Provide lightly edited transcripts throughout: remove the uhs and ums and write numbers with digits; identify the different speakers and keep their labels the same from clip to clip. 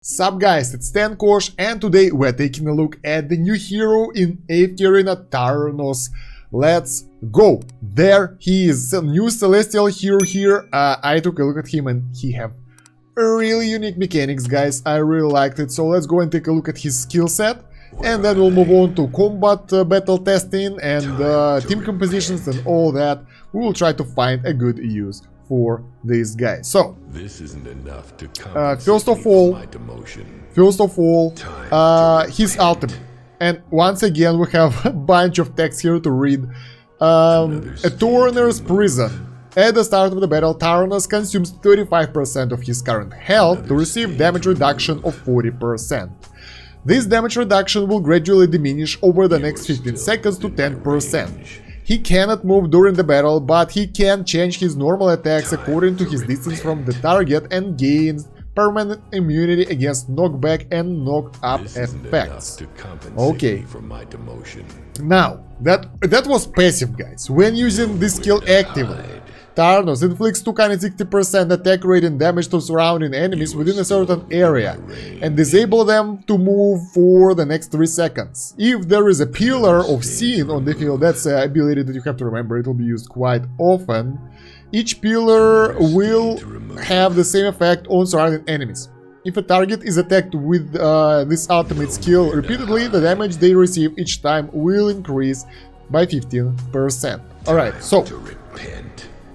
Speaker 1: Sup guys, it's Kosh, and today we're taking a look at the new hero in AFK Arena, Tarnos. Let's go! There he is, a new celestial hero here. I took a look at him and he have really unique mechanics, guys. I really liked it, so let's go and take a look at his skill set. And then we'll move on to combat battle testing and team compositions and all that. We will try to find a good use for this guy. So
Speaker 2: this isn't enough to
Speaker 1: first of all, his ultimate. And once again, we have a bunch of text here to read. A Tarnos prison. At the start of the battle, Tarnos consumes 35% of his current health to receive damage reduction of 40%. This damage reduction will gradually diminish over the next 15 seconds to 10%. He cannot move during the battle, but he can change his normal attacks according to his distance from the target and gains permanent immunity against knockback and knock-up effects. Okay. Now, that was passive, guys. When using this skill actively, Tarnos inflicts 260% attack rate and damage to surrounding enemies within a certain area and disable them to move for the next 3 seconds. If there is a pillar of sin on the field, that's an ability that you have to remember, it will be used quite often. Each pillar will have the same effect on surrounding enemies. If a target is attacked with this ultimate skill repeatedly, the damage they receive each time will increase by 15%. Alright, so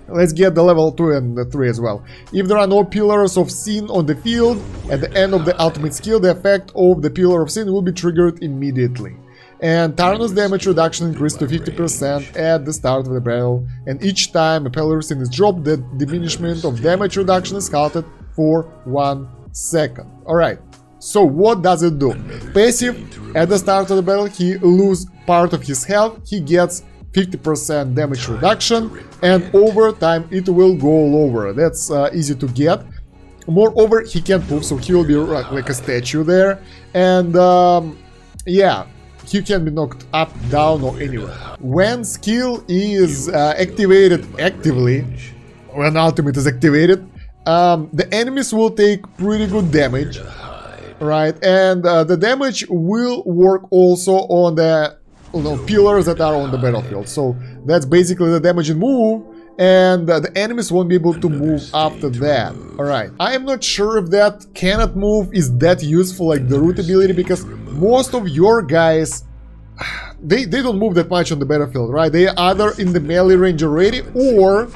Speaker 1: let's get the level 2 and 3 as well. If there are no pillars of sin on the field, at the end of the ultimate skill, the effect of the pillar of sin will be triggered immediately. And Tarnos damage reduction increased to 50% at the start of the battle, and each time a pillar of sin is dropped, the diminishment of damage reduction is halted for 1 second. Alright, so what does it do? Passive, at the start of the battle, he loses part of his health, he gets 50% damage reduction, and over time it will go lower. That's easy to get. Moreover, he can't move, so he will be like a statue there, and yeah, he can be knocked up, down, or anywhere. When skill is activated actively, when ultimate is activated, the enemies will take pretty good damage, right? And the damage will work also on the pillars that are on the battlefield. So that's basically the damage in move, and the enemies won't be able to move after that. Alright, I am not sure if that cannot move is that useful like the root ability, because most of your guys, they don't move that much on the battlefield, right? They are either in the melee range already, or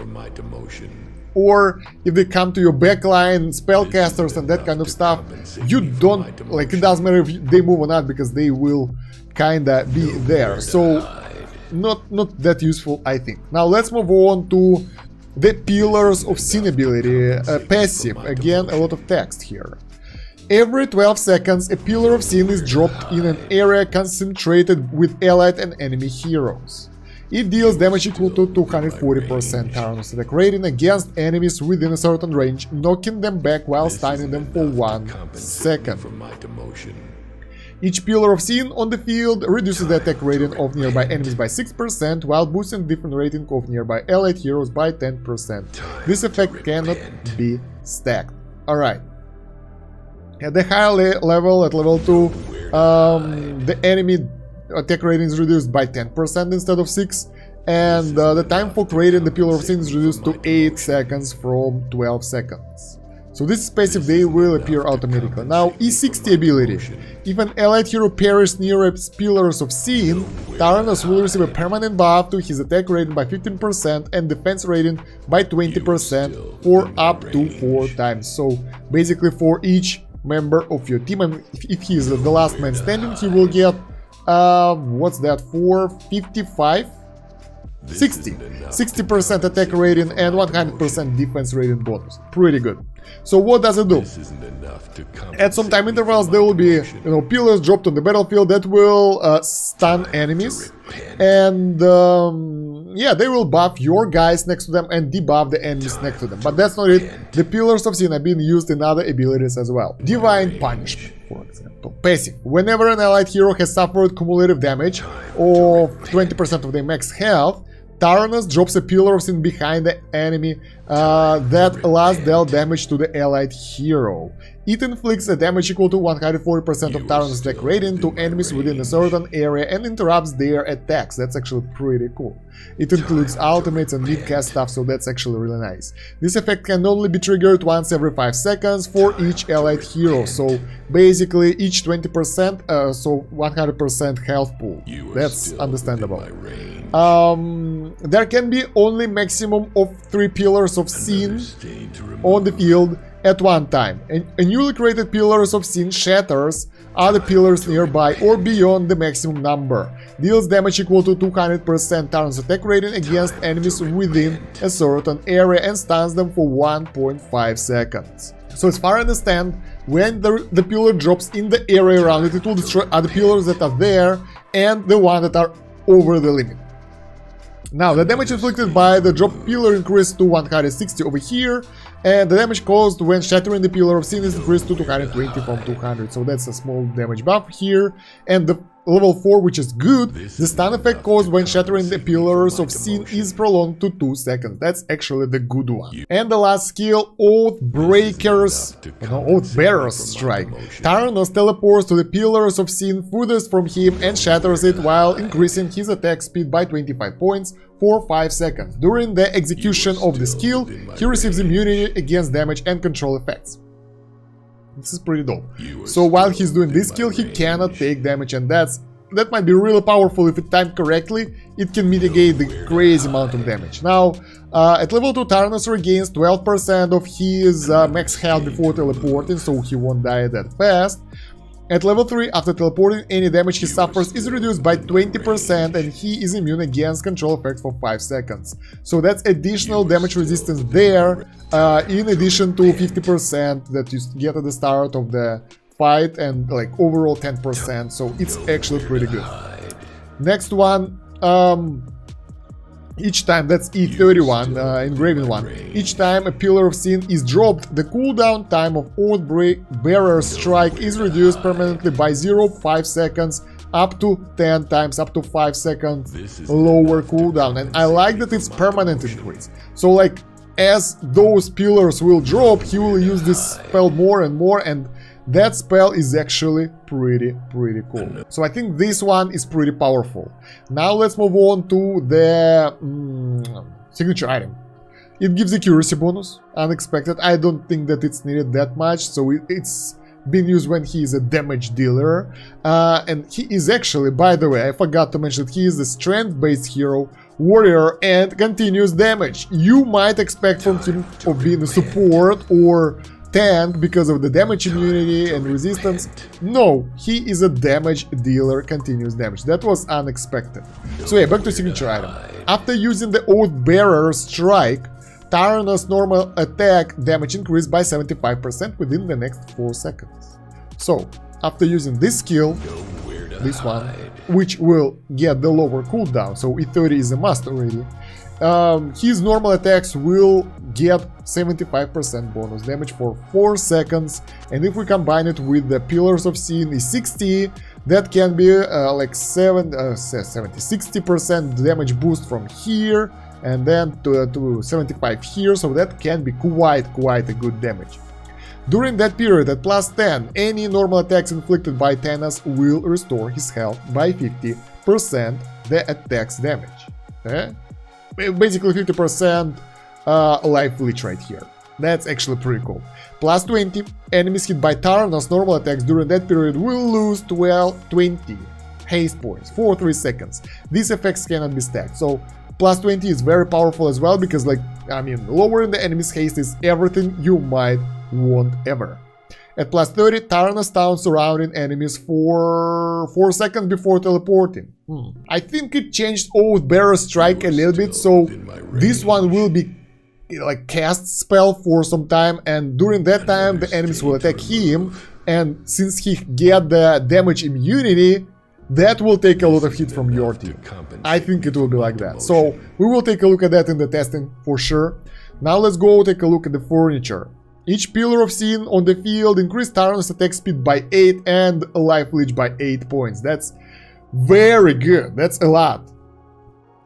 Speaker 1: if they come to your backline, spellcasters and that kind of stuff, you don't, like, it doesn't matter if they move or not, because they will kinda be there. So not that useful, I think. Now let's move on to the pillars of sin ability, passive. Again, a lot of text here. Every 12 seconds, a pillar of sin is dropped in an area concentrated with allied and enemy heroes. It deals damage equal to 240% Tarnos attack rating against enemies within a certain range, knocking them back while stunning them for 1 second. Each pillar of sin on the field reduces the attack rating of nearby enemies by 6%, while boosting the different rating of nearby allied heroes by 10%. This effect cannot be stacked. Alright. At the higher level, at level 2, the enemy attack rating is reduced by 10% instead of 6%, and the time for creating the pillar of sin is reduced to 8 seconds from 12 seconds. So this is passive, they will appear automatically. Now, E60 ability. If an allied hero perishes near a pillars of sin, Tarnos will receive a permanent buff to his attack rating by 15% and defense rating by 20% for up to 4 times. So basically for each member of your team, and if he is the last man standing, he will get what's that, for 60% attack rating and 100% defense rating bonus. Pretty good. So what does it do? At some time intervals there will be, pillars dropped on the battlefield that will stun enemies, and yeah, they will buff your guys next to them and debuff the enemies next to them. But that's not it. The pillars of sin have been used in other abilities as well. Divine Punishment, for example. Passive. Whenever an allied hero has suffered cumulative damage of 20% of their max health, Tarnos drops a pillar of sin behind the enemy that last dealt damage to the allied hero. It inflicts a damage equal to 140% of Tarnos attack rating to enemies within a certain area and interrupts their attacks. That's actually pretty cool. It includes ultimates and mid-cast stuff, so that's actually really nice. This effect can only be triggered once every 5 seconds for each allied hero, so basically each 20%, so 100% health pool. That's understandable. There can be only maximum of 3 pillars of sin on the field at one time. A newly created pillars of sin shatters other pillars nearby or beyond the maximum number. Deals damage equal to 200% Tarnos attack rating against enemies within a certain area and stuns them for 1.5 seconds. So as far as I understand, when the pillar drops in the area around it, it will destroy other pillars that are there and the ones that are over the limit. Now, the damage inflicted by the drop pillar increased to 160 over here, and the damage caused when shattering the pillar of sin is increased to 220 from 200, so that's a small damage buff here. And the level 4, which is good, the stun effect caused when shattering the pillars of sin is prolonged to 2 seconds. That's actually the good one. And the last skill, Oathbreaker's Strike. Tarnos teleports to the pillars of sin furthest from him and shatters it while increasing his attack speed by 25 points for 5 seconds. During the execution of the skill, he receives immunity against damage and control effects. This is pretty dope. So while he's doing this skill, he cannot take damage, and that might be really powerful if it timed correctly. It can mitigate the crazy amount of damage. Now, at level 2, Tarnos regains 12% of his max health before teleporting, so he won't die that fast. At level 3, after teleporting, any damage he suffers is reduced by 20% and he is immune against control effects for 5 seconds. So that's additional damage resistance there, in addition to 50% that you get at the start of the fight and like overall 10%, so it's actually pretty good. Next one, each time, that's E31, engraving one, each time a pillar of sin is dropped, the cooldown time of Oathbearer's strike is reduced permanently by 0.5 seconds up to 10 times, up to 5 seconds lower cooldown. And I like that it's permanent increase. So like, as those pillars will drop, he will use this spell more and more, and that spell is actually pretty cool. So I think this one is pretty powerful. Now let's move on to the signature item. It gives accuracy bonus, unexpected. I don't think that it's needed that much, so it's been used when he is a damage dealer. And he is actually, by the way, I forgot to mention, he is a strength-based hero, warrior, and continuous damage. You might expect from him of being a support or tank because of the damage immunity and resistance. No, he is a damage dealer, continuous damage. That was unexpected. So yeah, back to signature item. After using the Oathbearer's strike, Tarnos' normal attack damage increased by 75% within the next 4 seconds. So, after using this skill, this one, which will get the lower cooldown, so E30 is a must already, his normal attacks will get 75% bonus damage for 4 seconds, and if we combine it with the Pillars of Sin is 60, that can be like 60% damage boost from here, and then to 75 here, so that can be quite a good damage. During that period at plus 10, any normal attacks inflicted by Tarnos will restore his health by 50% the attack's damage. Basically 50% life leech right here. That's actually pretty cool. Plus 20, enemies hit by Tarnos normal attacks during that period will lose 20 haste points for 3 seconds. These effects cannot be stacked, so plus 20 is very powerful as well, because like, I mean, lowering the enemy's haste is everything you might want ever. At plus 30, Tarnos stuns surrounding enemies for 4 seconds before teleporting. I think it changed Oathbearer's strike a little bit, so this one will be like cast spell for some time, and during that time the enemies will attack him, and since he get the damage immunity, that will take a lot of hit from your team. I think it will be like that. So we will take a look at that in the testing for sure. Now let's go take a look at the furniture. Each Pillar of Sin on the field increased Tarnos attack speed by 8 and life leech by 8 points. That's very good. That's a lot.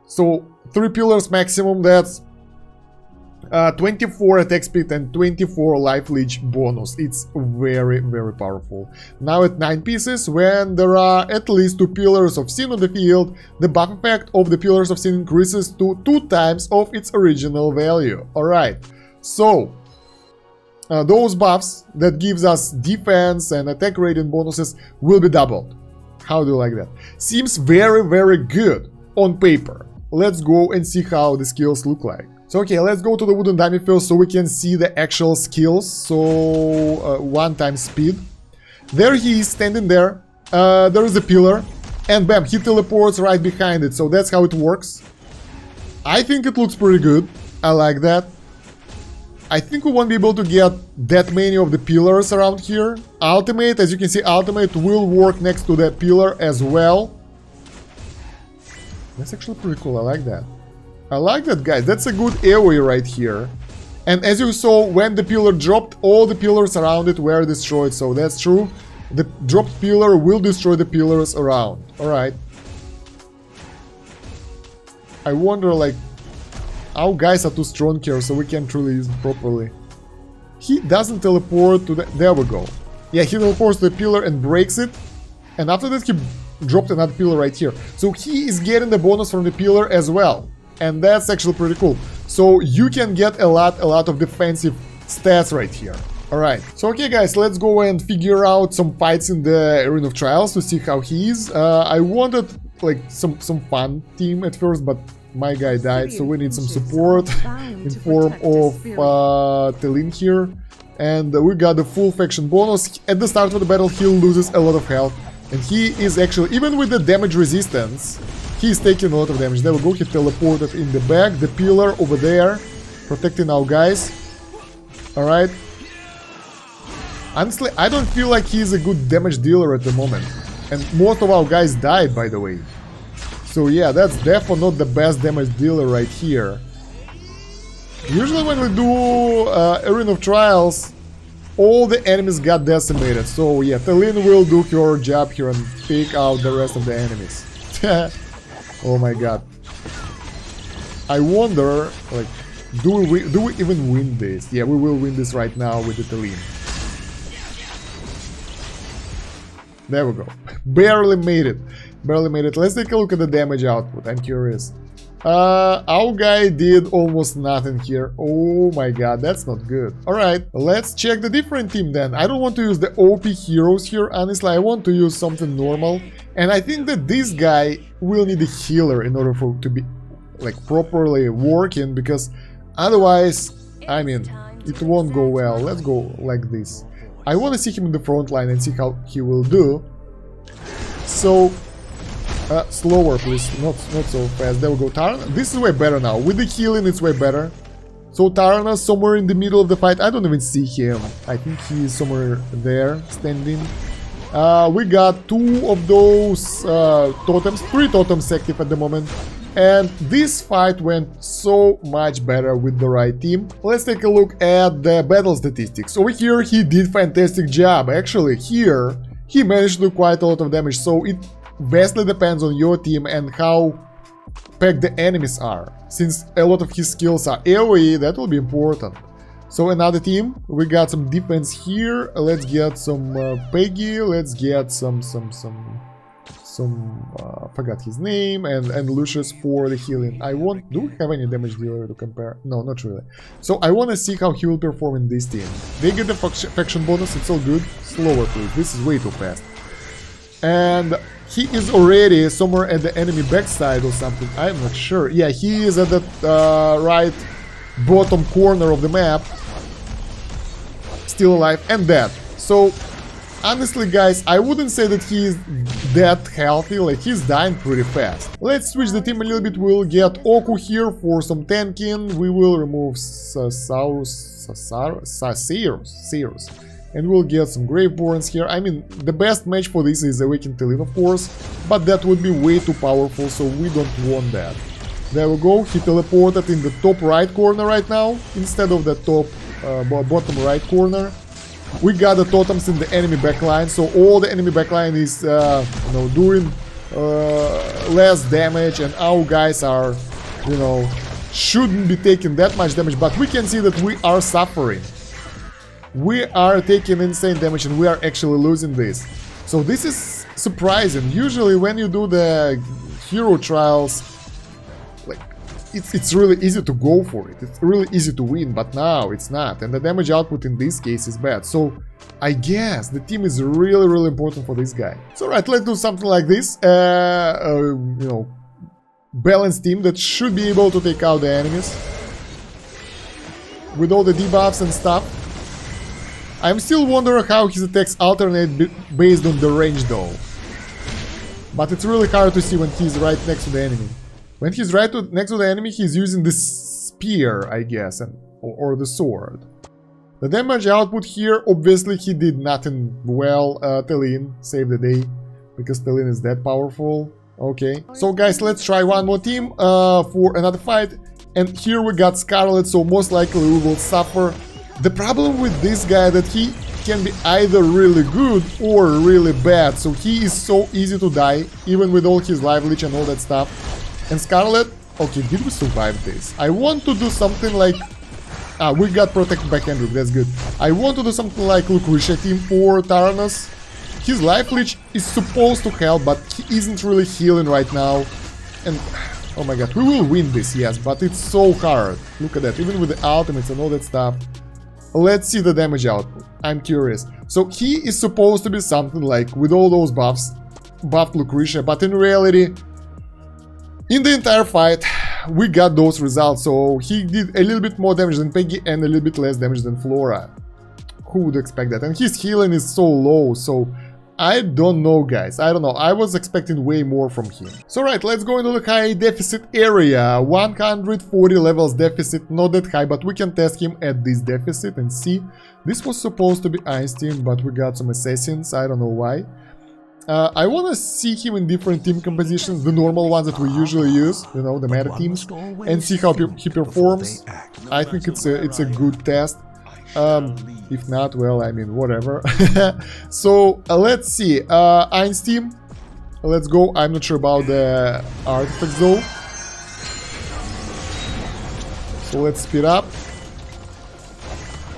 Speaker 1: So 3 pillars maximum, that's 24 attack speed and 24 life leech bonus. It's very, very powerful. Now at 9 pieces, when there are at least 2 pillars of sin on the field, the buff effect of the pillars of sin increases to 2 times of its original value. Alright, so those buffs that gives us defense and attack rating bonuses will be doubled. How do you like that? Seems very, very good on paper. Let's go and see how the skills look like. So okay, let's go to the wooden dummy first so we can see the actual skills. So 1 time speed. There he is standing there. There is a pillar. And bam, he teleports right behind it. So that's how it works. I think it looks pretty good. I like that. I think we won't be able to get that many of the pillars around here. Ultimate, as you can see, ultimate will work next to that pillar as well. That's actually pretty cool. I like that. I like that, guys. That's a good AoE right here. And as you saw, when the pillar dropped, all the pillars around it were destroyed. So that's true. The dropped pillar will destroy the pillars around. Alright. I wonder, like, our guys are too strong here, so we can't truly use it properly. He doesn't teleport to the... There we go. Yeah, he teleports to the pillar and breaks it. And after that, he dropped another pillar right here. So he is getting the bonus from the pillar as well. And that's actually pretty cool. So you can get a lot of defensive stats right here. Alright, so okay guys, let's go and figure out some fights in the Arena of Trials to see how he is. I wanted like some fun team at first, but my guy died, so we need some support in form of Telin here. And we got the full faction bonus. At the start of the battle he loses a lot of health. And he is actually, even with the damage resistance, he's taking a lot of damage. There we go, he teleported in the back, the pillar over there, protecting our guys. Alright. Honestly, I don't feel like he's a good damage dealer at the moment. And most of our guys died, by the way. So yeah, that's definitely not the best damage dealer right here. Usually when we do Arena of Trials, all the enemies got decimated. So yeah, Telin will do her job here and take out the rest of the enemies. Oh my god. I wonder, like, do we even win this? Yeah, we will win this right now with the Telin. There we go. Barely made it. Barely made it. Let's take a look at the damage output. I'm curious. Our guy did almost nothing here. Oh my god, that's not good. Alright, let's check the different team then. I don't want to use the OP heroes here, honestly. I want to use something normal. And I think that this guy will need a healer in order for to be like properly working, because otherwise, I mean, it won't go well. Let's go like this. I want to see him in the front line and see how he will do. So, slower please, not so fast. There we go, Tarnos. This is way better now. With the healing, it's way better. So Tarnos somewhere in the middle of the fight. I don't even see him. I think he is somewhere there, standing. We got 2 of those totems, 3 totems active at the moment. And this fight went so much better with the right team. Let's take a look at the battle statistics. Over here he did fantastic job. Actually here he managed to do quite a lot of damage. So it vastly depends on your team and how packed the enemies are. Since a lot of his skills are AoE, that will be important. So another team, we got some defense here. Let's get some Peggy. Let's get some forgot his name, and Lucius for the healing. Do we have any damage dealer to compare? No, not really. So I want to see how he will perform in this team. They get the faction bonus, it's all good. Slower please, this is way too fast. And he is already somewhere at the enemy backside or something, I'm not sure. Yeah, he is at the right bottom corner of the map. Still alive and dead. So honestly guys, I wouldn't say that he is that healthy, like he's dying pretty fast. Let's switch the team a little bit. We'll get Oku here for some tanking. We will remove Saurus, and we'll get some Graveborns here. I mean, the best match for this is Awakened Telin, of course, but that would be way too powerful, so we don't want that. There we go, he teleported in the top right corner right now, instead of the top bottom right corner. We got the totems in the enemy backline, so all the enemy backline is doing less damage, and our guys are you know, shouldn't be taking that much damage, but we can see that we are suffering. We are taking insane damage and we are actually losing this. So this is surprising. Usually when you do the hero trials, like, it's really easy to go for it. It's really easy to win, but now it's not. And the damage output in this case is bad. So I guess the team is really important for this guy. So right, let's do something like this. You know, balanced team that should be able to take out the enemies. With all the debuffs and stuff. I'm still wondering how his attacks alternate based on the range though. But it's really hard to see when he's right next to the enemy. When he's next to the enemy, he's using the spear, I guess, or the sword. The damage output here, obviously he did nothing well. Telin saved the day, because Telin is that powerful. Okay, so guys, let's try one more team for another fight. And here we got Scarlet, so most likely we will suffer. The problem with this guy that he can be either really good or really bad. So he is so easy to die, even with all his life leech and all that stuff. And Scarlet, okay, did we survive this? I want to do something like... we got protected by Hendrik, that's good. I want to do something like Lucretia team for Tarnos. His life leech is supposed to help, but he isn't really healing right now. And, oh my god, we will win this, yes, but it's so hard. Look at that, even with the ultimates and all that stuff. Let's see the damage output, I'm curious. So he is supposed to be something like, with all those buffs, buffed Lucretia, but in reality, in the entire fight, we got those results. So he did a little bit more damage than Peggy and a little bit less damage than Flora. Who would expect that? And his healing is so low, so I don't know, guys. I don't know. I was expecting way more from him. So right, let's go into the high deficit area. 140 levels deficit, not that high, but we can test him at this deficit and see. This was supposed to be Einstein, but we got some assassins. I don't know why. I want to see him in different team compositions, the normal ones that we usually use, you know, the meta teams, and see how he performs. I think it's a good test. If not, well, I mean, whatever. So, let's see. Einstein, let's go. I'm not sure about the artifacts though. So let's speed up.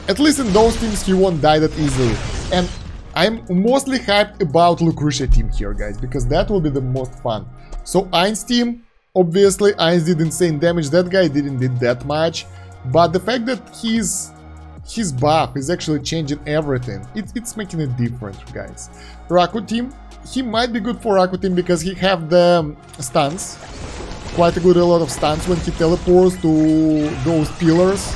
Speaker 1: At least in those teams he won't die that easily. And I'm mostly hyped about Lucretia team here, guys, because that will be the most fun. So Einstein, obviously, Einz did insane damage. That guy didn't did that much. But the fact that his buff is actually changing everything, it's making a difference, guys. Raku team, he might be good for Raku team because he have the stuns. Quite a lot of stuns when he teleports to those pillars.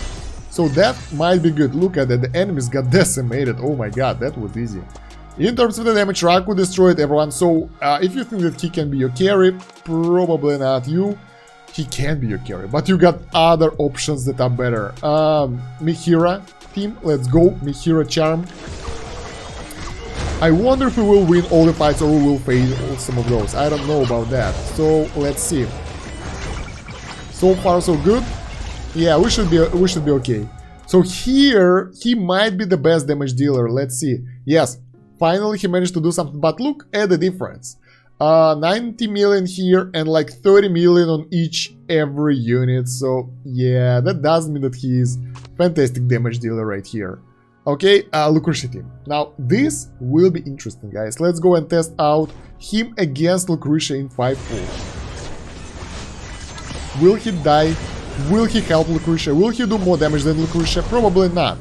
Speaker 1: So that might be good. Look at that, the enemies got decimated. Oh my god, that was easy. In terms of the damage, Raku destroyed everyone. So if you think that he can be your carry, probably not you. He can be your carry, but you got other options that are better. Mihira team, let's go. Mihira charm. I wonder if we will win all the fights or we will fail some of those. I don't know about that. So let's see. So far so good. Yeah, we should be okay. So here he might be the best damage dealer. Let's see. Yes, finally he managed to do something. But look at the difference. 90 million here and like 30 million on every unit. So yeah, that does mean that he is fantastic damage dealer right here. Okay, Lucretia team. Now this will be interesting, guys. Let's go and test out him against Lucretia in 5-4. Will he die? Will he help Lucretia? Will he do more damage than Lucretia? Probably not.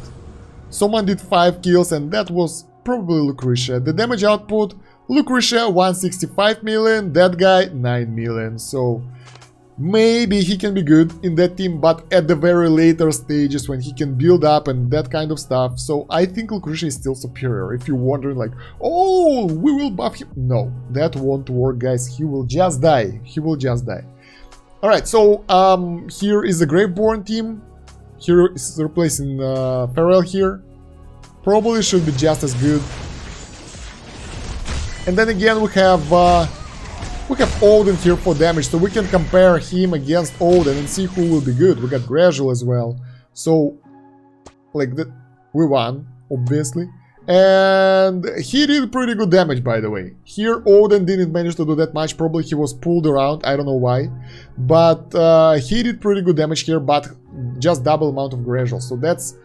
Speaker 1: Someone did 5 kills and that was probably Lucretia. The damage output, Lucretia 165 million, that guy 9 million. So maybe he can be good in that team, but at the very later stages when he can build up and that kind of stuff. So I think Lucretia is still superior. If you're wondering like, oh, we will buff him. No, that won't work, guys. He will just die. He will just die. Alright, so here is the Graveborn team. Here is replacing Pharrell here. Probably should be just as good. And then again we have Odin here for damage, so we can compare him against Odin and see who will be good. We got Gradual as well. So like that, we won, obviously. And he did pretty good damage, by the way. Here, Odin didn't manage to do that much. Probably he was pulled around. I don't know why. But he did pretty good damage here, but just double amount of gradual. So that's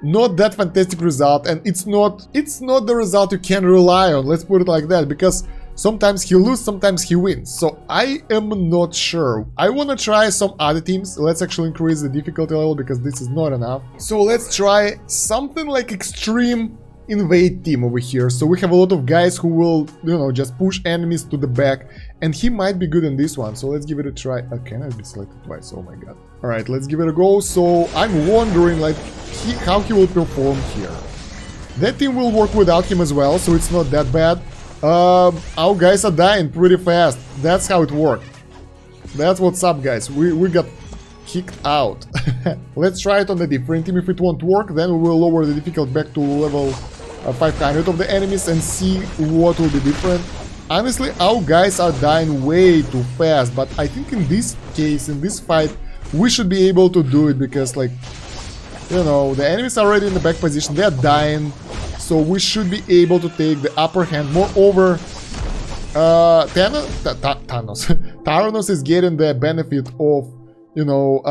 Speaker 1: not that fantastic result. And it's not the result you can rely on. Let's put it like that. Because sometimes he loses, sometimes he wins. So I am not sure. I want to try some other teams. Let's actually increase the difficulty level because this is not enough. So let's try something like extreme invade team over here. So we have a lot of guys who will, you know, just push enemies to the back, and he might be good in this one. So let's give it a try. Can I be selected twice? Oh my god. All right, let's give it a go. So I'm wondering like how he will perform here. That team will work without him as well, so it's not that bad. Our guys are dying pretty fast. That's how it worked. That's what's up, guys. We got kicked out. Let's try it on a different team. If it won't work, then we will lower the difficulty back to level 500 of the enemies and see what will be different. Honestly, our guys are dying way too fast, but I think in this case, in this fight, we should be able to do it because, like, you know, the enemies are already in the back position, they are dying, so we should be able to take the upper hand. Moreover, Tarnos is getting the benefit of, you know,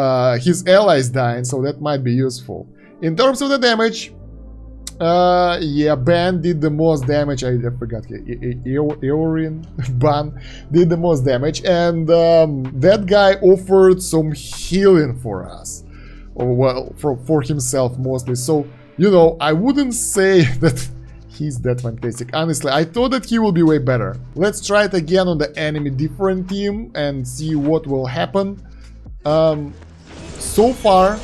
Speaker 1: his allies dying, so that might be useful. In terms of the damage, yeah, Ban did the most damage. I forgot. Eorin Ban did the most damage, and that guy offered some healing for us. Or, well, for himself mostly. So, you know, I wouldn't say that he's that fantastic. Honestly, I thought that he will be way better. Let's try it again on the enemy different team and see what will happen. So far,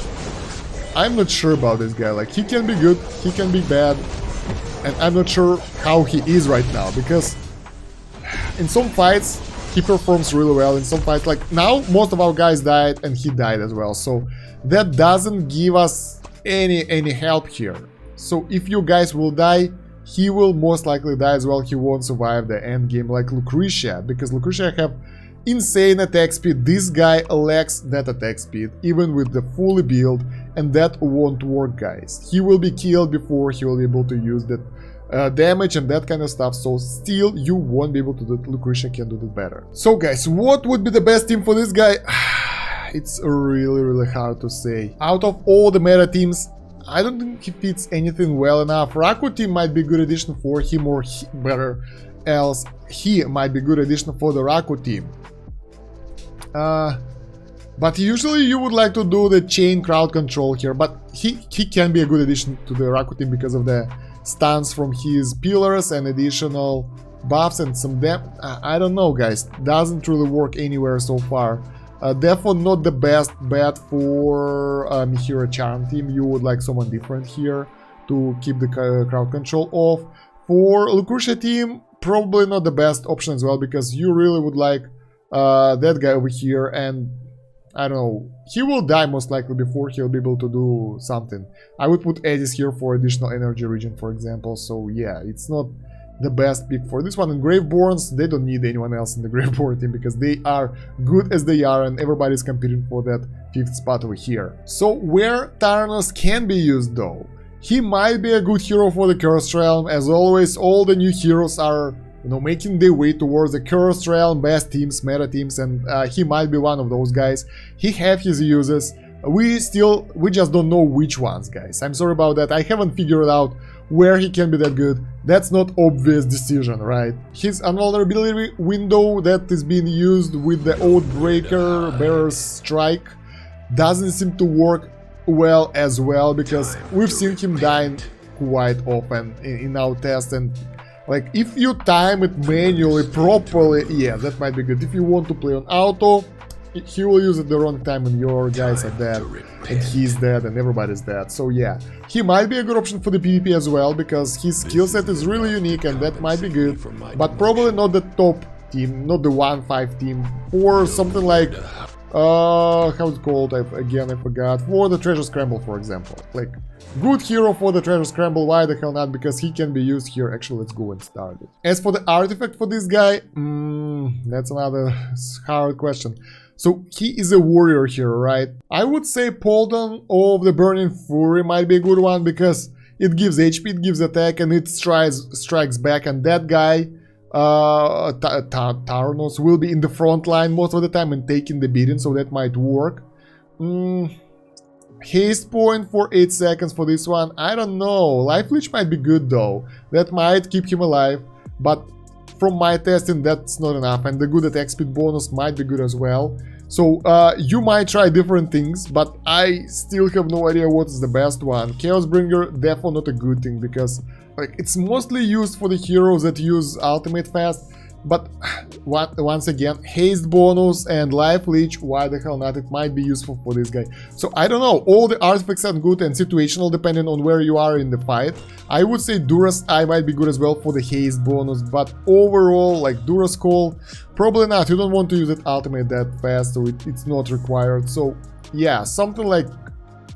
Speaker 1: I'm not sure about this guy. Like, he can be good, he can be bad, and I'm not sure how he is right now, because in some fights he performs really well, in some fights, like now most of our guys died and he died as well, so that doesn't give us any help here. So if you guys will die, he will most likely die as well. He won't survive the end game like Lucretia, because Lucretia have insane attack speed. This guy lacks that attack speed, even with the fully build, and that won't work, guys. He will be killed before he will be able to use that damage and that kind of stuff, so still you won't be able to do it. Lucretia can do that better. So guys, what would be the best team for this guy? It's really hard to say. Out of all the meta teams, I don't think he fits anything well enough. Raku team might be a good addition for him, or better else, he might be a good addition for the Raku team. But usually you would like to do the chain crowd control here, but he can be a good addition to the Raku team because of the stuns from his pillars and additional buffs and some I don't know, guys, doesn't really work anywhere so far. Definitely not the best bet for Mihira Charm team. You would like someone different here to keep the crowd control off. For Lucretia team, probably not the best option as well, because you really would like that guy over here, and I don't know, he will die most likely before he'll be able to do something. I would put Edis here for additional energy region, for example, so yeah, it's not the best pick for this one. And Graveborns, they don't need anyone else in the Graveborn team, because they are good as they are, and everybody's competing for that 5th spot over here. So where Tarnos can be used though, he might be a good hero for the Cursed Realm. As always, all the new heroes are, you know, making their way towards the Cursed Realm, best teams, meta teams, and he might be one of those guys. He have his uses. We just don't know which ones, guys. I'm sorry about that. I haven't figured out where he can be that good. That's not obvious decision, right? His invulnerability window that is being used with the Oathbreaker Bearer's Strike doesn't seem to work well as well, because we've seen him dying quite often in our test, and like, if you time it manually properly, yeah, that might be good. If you want to play on auto, he will use it the wrong time and your guys are dead, and he's dead, and everybody's dead. So yeah, he might be a good option for the PvP as well, because his skill set is really unique, and that might be good, but probably not the top team, not the 1-5 team, or something like, how's it called? I forgot. For the Treasure Scramble, for example. Like, good hero for the Treasure Scramble, why the hell not? Because he can be used here. Actually, let's go and start it. As for the artifact for this guy, that's another hard question. So, he is a warrior here, right? I would say Polton of the Burning Fury might be a good one, because It gives HP, it gives attack, and it strikes back, and that guy, Tarnos, will be in the front line most of the time and taking the beating, so that might work. Haste point for 8 seconds for this one, I don't know. Life Leech might be good though, that might keep him alive, but from my testing that's not enough, and the good attack speed bonus might be good as well. So you might try different things, but I still have no idea what is the best one. Chaos Bringer, definitely not a good thing, because like it's mostly used for the heroes that use ultimate fast. But once again, haste bonus and life leech, why the hell not? It might be useful for this guy. So I don't know, all the artifacts are good and situational depending on where you are in the fight. I would say Duras Eye might be good as well for the haste bonus, but overall, like Duras Call, probably not. You don't want to use that ultimate that fast, so it's not required. So yeah, something like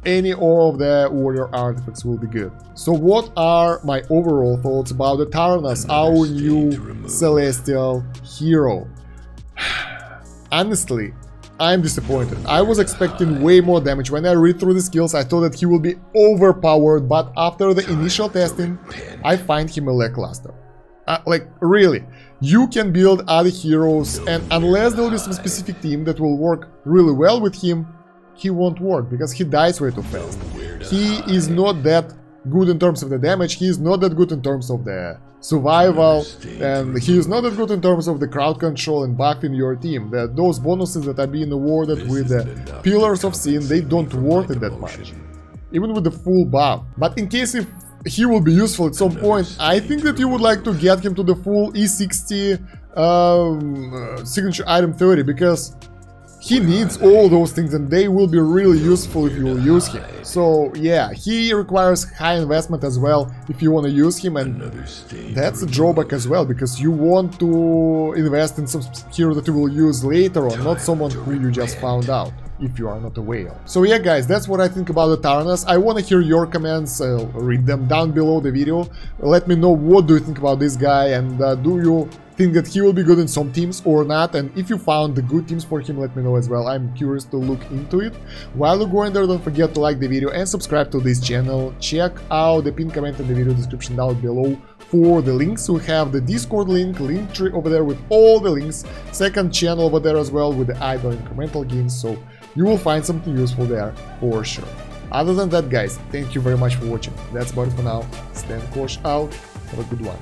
Speaker 1: any of the warrior artifacts will be good. So what are my overall thoughts about the Tarnos, our new celestial hero? Honestly, I'm disappointed. I was expecting way more damage. When I read through the skills, I thought that he will be overpowered, but after the initial testing, I find him a lackluster. Like, really, you can build other heroes, and unless there will be some specific team that will work really well with him, he won't work, because he dies way too fast. He is not that good in terms of the damage, he is not that good in terms of the survival, and he is not that good in terms of the crowd control and buffing your team. Those bonuses that are being awarded with the Pillars of Sin, they don't worth it that much, even with the full buff. But in case if he will be useful at some point, I think that you would like to get him to the full E60 signature item 30, because he needs all those things and they will be really useful if you will use him. So yeah, he requires high investment as well if you want to use him, and that's a drawback as well, because you want to invest in some hero that you will use later on, not someone who you just found out, if you are not a whale. So yeah guys, that's what I think about the Tarnos. I want to hear your comments, read them down below the video. Let me know what do you think about this guy, and do you think that he will be good in some teams or not, and if you found the good teams for him, let me know as well. I'm curious to look into it. While you're going there, don't forget to like the video and subscribe to this channel. Check out the pinned comment in the video description down below for the links. We have the Discord link, Linktree over there with all the links, second channel over there as well with the idle incremental games, so you will find something useful there for sure. Other than that guys, thank you very much for watching. That's about it for now. Stand Kosh out. Have a good one.